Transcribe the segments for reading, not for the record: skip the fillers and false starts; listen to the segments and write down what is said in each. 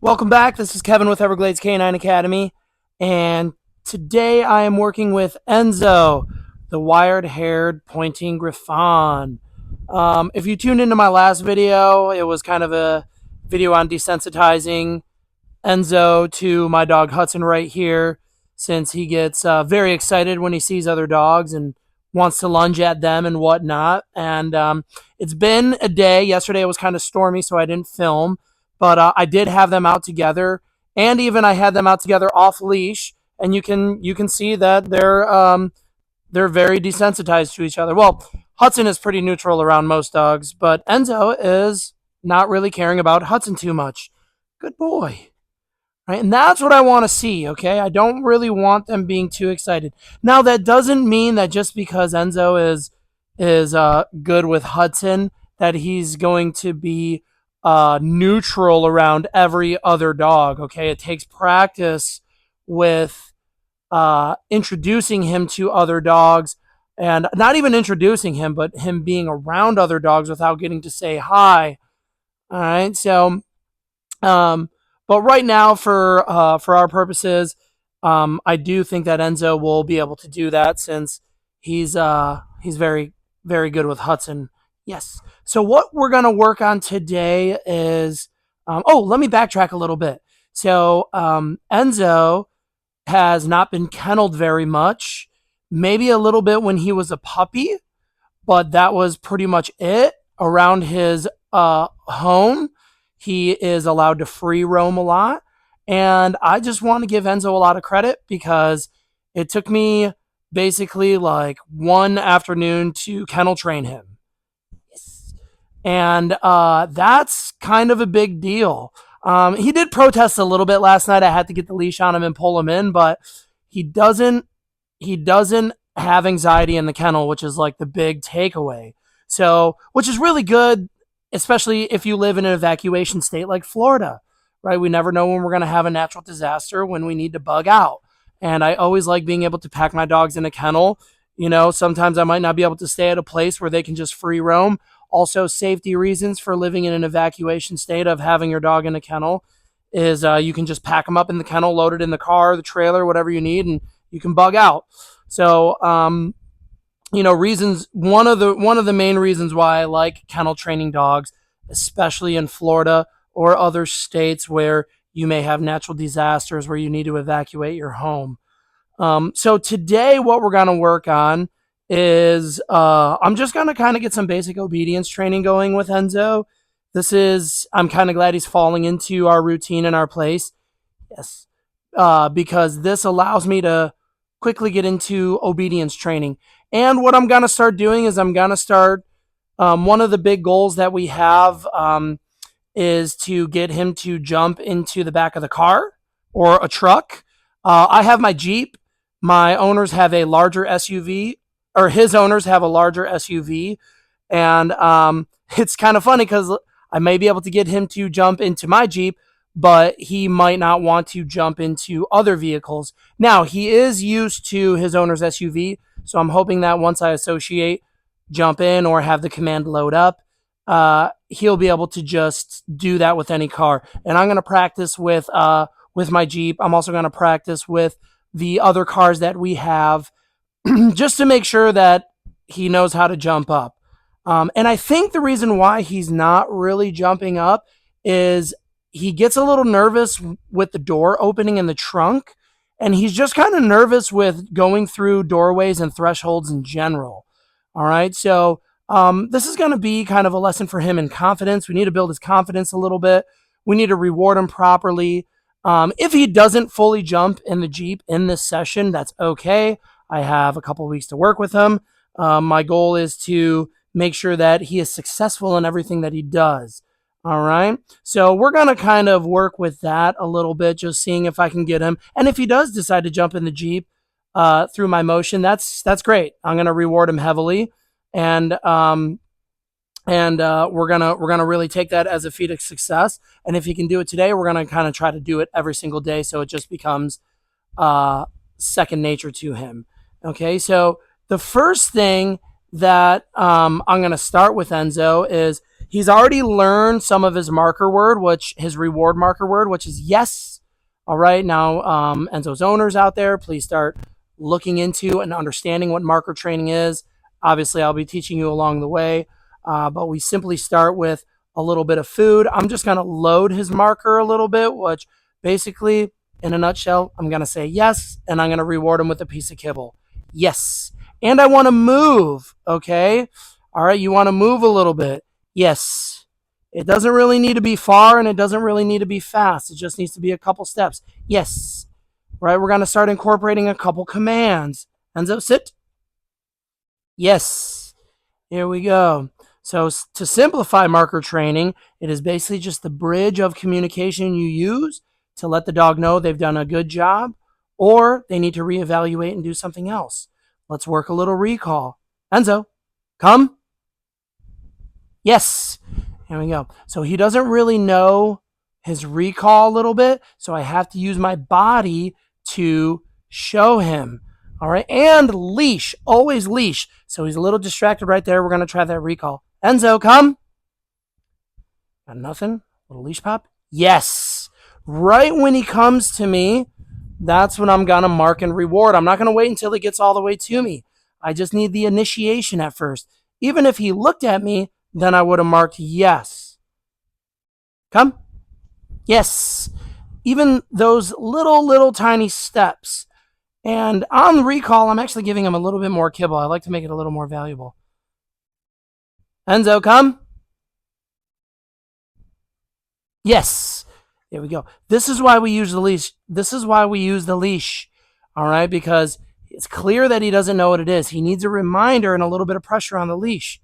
Welcome back. This is Kevin with Everglades Canine Academy, and today I am working with Enzo, the wired-haired pointing Griffon. If you tuned into my last video, it was kind of a video on desensitizing Enzo to my dog Hudson right here, since he gets very excited when he sees other dogs and wants to lunge at them and whatnot. And it's been a day. Yesterday it was kind of stormy, so I didn't film, but I did have them out together, and even I had them out together off leash, and you can see that they're very desensitized to each other. Well, Hudson is pretty neutral around most dogs, but Enzo is not really caring about Hudson too much. Good boy. Right? And that's what I want to see, okay? I don't really want them being too excited. Now, that doesn't mean that just because Enzo is good with Hudson, that he's going to be neutral around every other dog, okay? It takes practice with introducing him to other dogs, and not even introducing him, but him being around other dogs without getting to say hi. All right, so um, but right now, for our purposes, I do think that Enzo will be able to do that since he's very good with Hudson. Yes. So what we're gonna work on today is let me backtrack a little bit. So Enzo has not been kenneled very much, maybe a little bit when he was a puppy, but that was pretty much it. Around his home, he is allowed to free roam a lot. And I just want to give Enzo a lot of credit because it took me basically like one afternoon to kennel train him. And that's kind of a big deal. He did protest a little bit last night. I had to get the leash on him and pull him in, but he doesn't he doesn't have anxiety in the kennel, which is like the big takeaway. So, which is really good, especially if you live in an evacuation state like Florida, right? We never know when we're going to have a natural disaster, when we need to bug out. And I always like being able to pack my dogs in a kennel. You know, sometimes I might not be able to stay at a place where they can just free roam. Also, safety reasons for living in an evacuation state of having your dog in a kennel is you can just pack them up in the kennel, load it in the car, the trailer, whatever you need, and you can bug out. So, reasons. One of the main reasons why I like kennel training dogs, especially in Florida or other states where you may have natural disasters where you need to evacuate your home. So today, what we're gonna work on is I'm just gonna kind of get some basic obedience training going with Enzo. I'm kind of glad he's falling into our routine and our place. Yes, because this allows me to quickly get into obedience training. And what I'm going to start doing is I'm going to start one of the big goals that we have is to get him to jump into the back of the car or a truck. I have my Jeep. My owners have a larger SUV, or his owners have a larger SUV. And it's kind of funny because I may be able to get him to jump into my Jeep, but he might not want to jump into other vehicles. Now, he is used to his owner's SUV, so I'm hoping that once I associate, jump in, or have the command load up, he'll be able to just do that with any car. And I'm going to practice with my Jeep. I'm also going to practice with the other cars that we have just to make sure that he knows how to jump up. And I think the reason why he's not really jumping up is he gets a little nervous with the door opening in the trunk, and he's just kind of nervous with going through doorways and thresholds in general. All right, so this is going to be kind of a lesson for him in confidence. We need to build his confidence a little bit. We need to reward him properly. If he doesn't fully jump in the Jeep in this session, that's okay. I have a couple weeks to work with him. My goal is to make sure that he is successful in everything that he does. All right. So we're going to kind of work with that a little bit, just seeing if I can get him. And if he does decide to jump in the Jeep through my motion, that's great. I'm going to reward him heavily. And we're gonna really take that as a feat of success. And if he can do it today, we're gonna kind of try to do it every single day, so it just becomes second nature to him. Okay, so the first thing that I'm gonna start with Enzo is He's already learned some of his marker word, which his reward marker word, which is yes. All right, now Enzo's owners out there, please start looking into and understanding what marker training is. Obviously, I'll be teaching you along the way, but we simply start with a little bit of food. I'm just going to load his marker a little bit, which basically, in a nutshell, I'm going to say yes, and I'm going to reward him with a piece of kibble. Yes. And I want to move, okay? All right, you want to move a little bit. Yes. It doesn't really need to be far and it doesn't really need to be fast. It just needs to be a couple steps. Yes. Right, we're going to start incorporating a couple commands. Enzo, sit. Yes. Here we go. So to simplify marker training, it is basically just the bridge of communication you use to let the dog know they've done a good job or they need to reevaluate and do something else. Let's work a little recall. Enzo, come. Yes. Here we go. So he doesn't really know his recall a little bit, so I have to use my body to show him. All right. And leash. Always leash. So he's a little distracted right there. We're going to try that recall. Enzo, come. Got nothing? Little leash pop? Yes. Right when he comes to me, that's when I'm going to mark and reward. I'm not going to wait until he gets all the way to me. I just need the initiation at first. Even if he looked at me, then I would have marked yes. Come. Yes. Even those little tiny steps. And on the recall, I'm actually giving him a little bit more kibble. I like to make it a little more valuable. Enzo, come. Yes. There we go. This is why we use the leash. This is why we use the leash. All right, because it's clear that he doesn't know what it is. He needs a reminder and a little bit of pressure on the leash.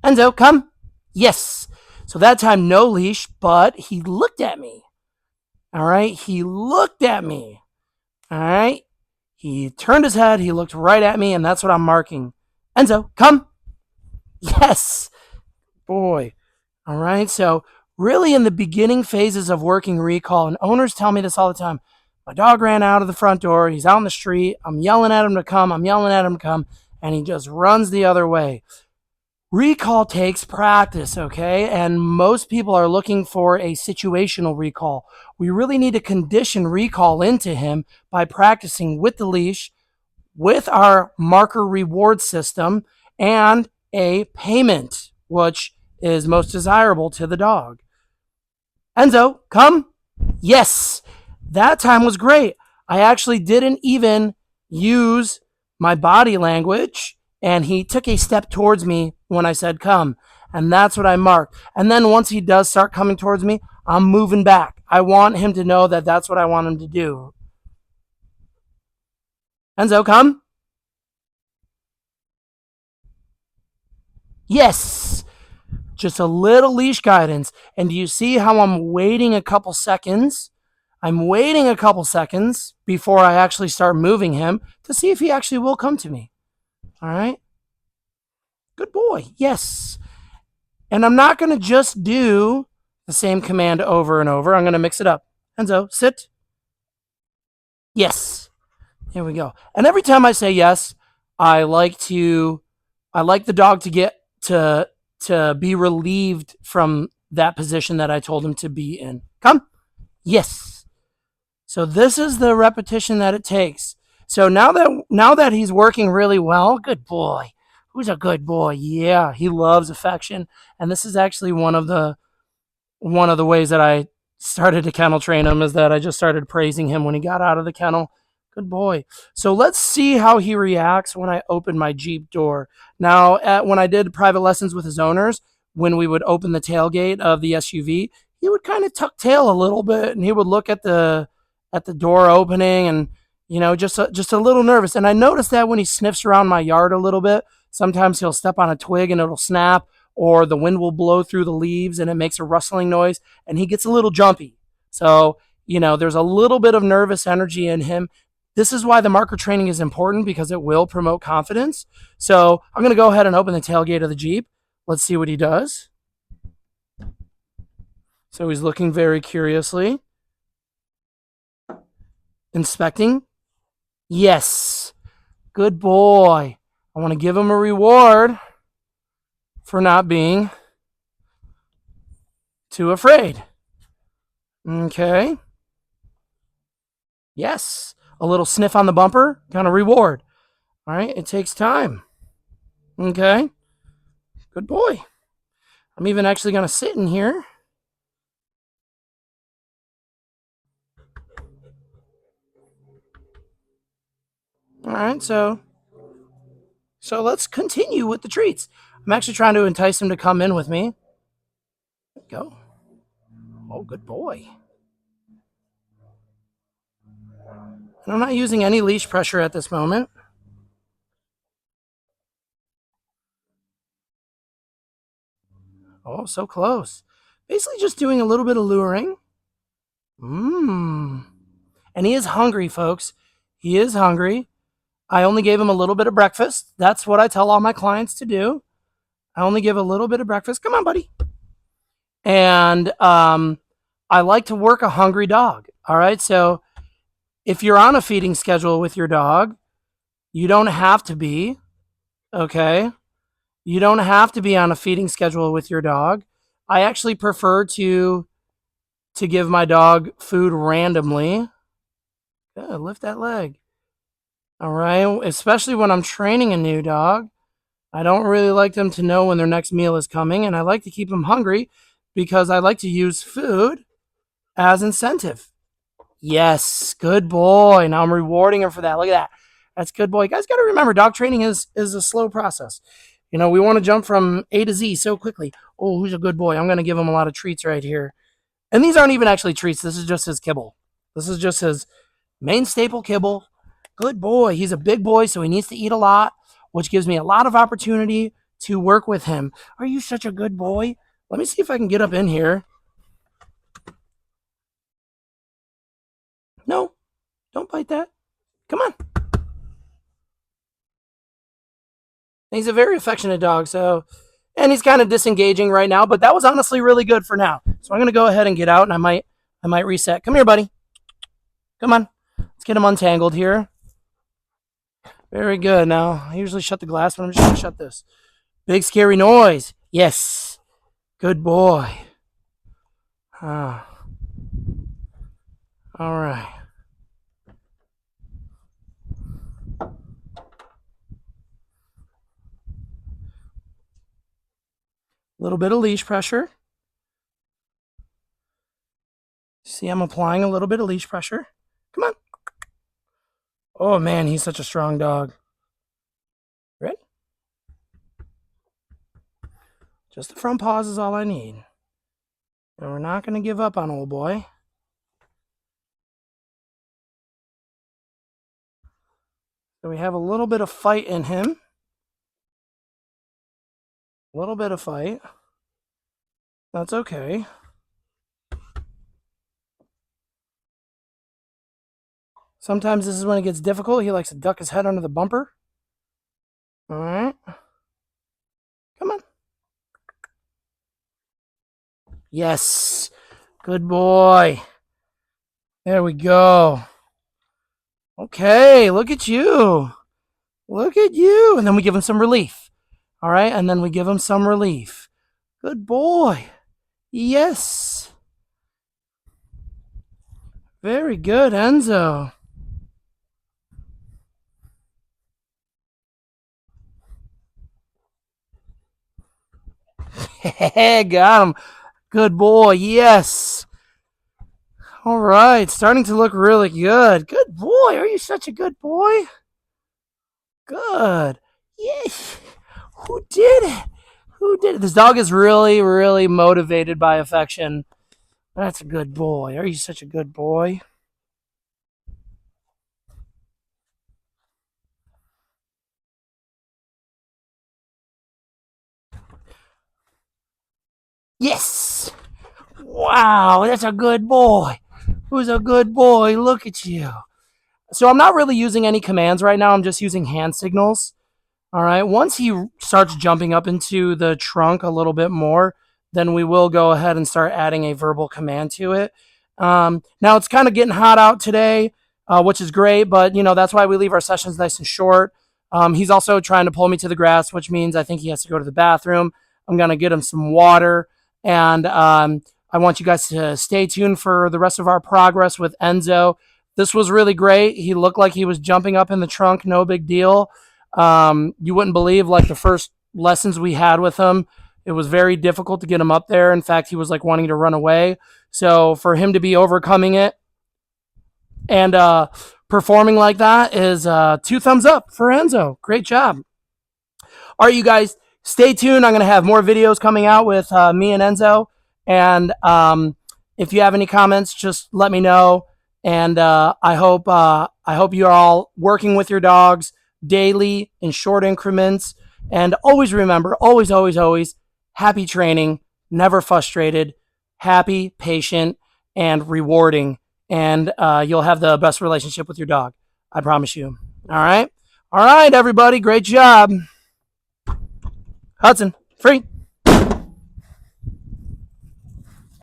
Enzo, come. Yes. So that time, no leash, but he looked at me. All right, he looked at me. All right. He turned his head, he looked right at me, and that's what I'm marking. Enzo, come. Yes. Boy. All right. So really in the beginning phases of working recall, and owners tell me this all the time. My dog ran out of the front door. He's out in the street. I'm yelling at him to come. I'm yelling at him to come. And he just runs the other way. Recall takes practice, okay? And most people are looking for a situational recall. We really need to condition recall into him by practicing with the leash, with our marker reward system, and a payment, which is most desirable to the dog. Enzo, come. Yes, that time was great. I actually didn't even use my body language, and he took a step towards me when I said come, and that's what I marked. And then once he does start coming towards me, I'm moving back. I want him to know that that's what I want him to do. Enzo, come. Yes. Just a little leash guidance. And do you see how I'm waiting a couple seconds? I'm waiting a couple seconds before I actually start moving him to see if he actually will come to me. All right. Good boy. Yes. And I'm not going to just do the same command over and over. I'm going to mix it up. Enzo, sit. Yes. Here we go. And every time I say yes, I like the dog to get to be relieved from that position that I told him to be in. Come. Yes. So this is the repetition that it takes. So now that he's working really well, good boy. Who's a good boy? Yeah, he loves affection. And this is actually one of the ways that I started to kennel train him is that I just started praising him when he got out of the kennel. Good boy. So let's see how he reacts when I open my Jeep door. Now, when I did private lessons with his owners, when we would open the tailgate of the SUV, he would kind of tuck tail a little bit, and he would look at the door opening, and just a little nervous. And I noticed that when he sniffs around my yard a little bit, sometimes he'll step on a twig and it'll snap, or the wind will blow through the leaves and it makes a rustling noise, and he gets a little jumpy. So there's a little bit of nervous energy in him. This is why the marker training is important, because it will promote confidence. So I'm going to go ahead and open the tailgate of the Jeep. Let's see what he does. So he's looking very curiously. Inspecting. Yes. Good boy. I want to give him a reward for not being Too afraid. Okay. Yes. A little sniff on the bumper, kind of reward. All right. It takes time. Okay. Good boy. I'm even actually going to sit in here. All right. So let's continue with the treats. I'm actually trying to entice him to come in with me. Go. Oh, good boy. And I'm not using any leash pressure at this moment. Oh, so close. Basically just doing a little bit of luring. Mmm. And he is hungry, folks. He is hungry. I only gave him a little bit of breakfast. That's what I tell all my clients to do. I only give a little bit of breakfast. Come on, buddy. And I like to work a hungry dog. All right. So if you're on a feeding schedule with your dog, you don't have to be. Okay. You don't have to be on a feeding schedule with your dog. I actually prefer to give my dog food randomly. Good, lift that leg. All right. Especially when I'm training a new dog. I don't really like them to know when their next meal is coming, and I like to keep them hungry because I like to use food as incentive. Yes, good boy. Now I'm rewarding him for that. Look at that. That's good boy. You guys got to remember, dog training is a slow process. You know, we want to jump from A to Z so quickly. Oh, who's a good boy? I'm going to give him a lot of treats right here. And these aren't even actually treats. This is just his kibble. This is just his main staple kibble. Good boy. He's a big boy, so he needs to eat a lot, which gives me a lot of opportunity to work with him. Are you such a good boy? Let me see if I can get up in here. No, don't bite that. Come on. He's a very affectionate dog, and he's kind of disengaging right now, but that was honestly really good for now. So I'm going to go ahead and get out, and I might reset. Come here, buddy. Come on. Let's get him untangled here. Very good. Now, I usually shut the glass, but I'm just going to shut this. Big scary noise. Yes. Good boy. All right. A little bit of leash pressure. See, I'm applying a little bit of leash pressure. Come on. Oh, man, he's such a strong dog. Ready? Just the front paws is all I need. And we're not going to give up on old boy. So we have a little bit of fight in him. A little bit of fight. That's okay. Sometimes this is when it gets difficult. He likes to duck his head under the bumper. All right. Come on. Yes. Good boy. There we go. Okay, look at you. Look at you. And then we give him some relief. All right, and then we give him some relief. Good boy. Yes. Very good, Enzo. Got him. Good boy. Yes. All right, starting to look really good. Good boy. Are you such a good boy? Good. Yes. Who did it? Who did it? This dog is really, really motivated by affection. That's a good boy. Are you such a good boy? Yes. Wow, that's a good boy. Who's a good boy? Look at you. So I'm not really using any commands right now. I'm just using hand signals. All right. Once he starts jumping up into the trunk a little bit more, then we will go ahead and start adding a verbal command to it. Now it's kind of getting hot out today, which is great, but that's why we leave our sessions nice and short. He's also trying to pull me to the grass, which means I think he has to go to the bathroom. I'm gonna get him some water, and I want you guys to stay tuned for the rest of our progress with Enzo. This was really great. He looked like he was jumping up in the trunk, no big deal. You wouldn't believe, like, the first lessons we had with him, it was very difficult to get him up there. In fact, he was like wanting to run away. So for him to be overcoming it and performing like that is 2 thumbs up for Enzo. Great job. All right, you guys, stay tuned. I'm going to have more videos coming out with me and Enzo. And if you have any comments, just let me know. And I hope you're all working with your dogs daily in short increments. And always remember, always, always, always, happy training, never frustrated, happy, patient, and rewarding. And you'll have the best relationship with your dog. I promise you. All right? All right, everybody. Great job. Hudson, free.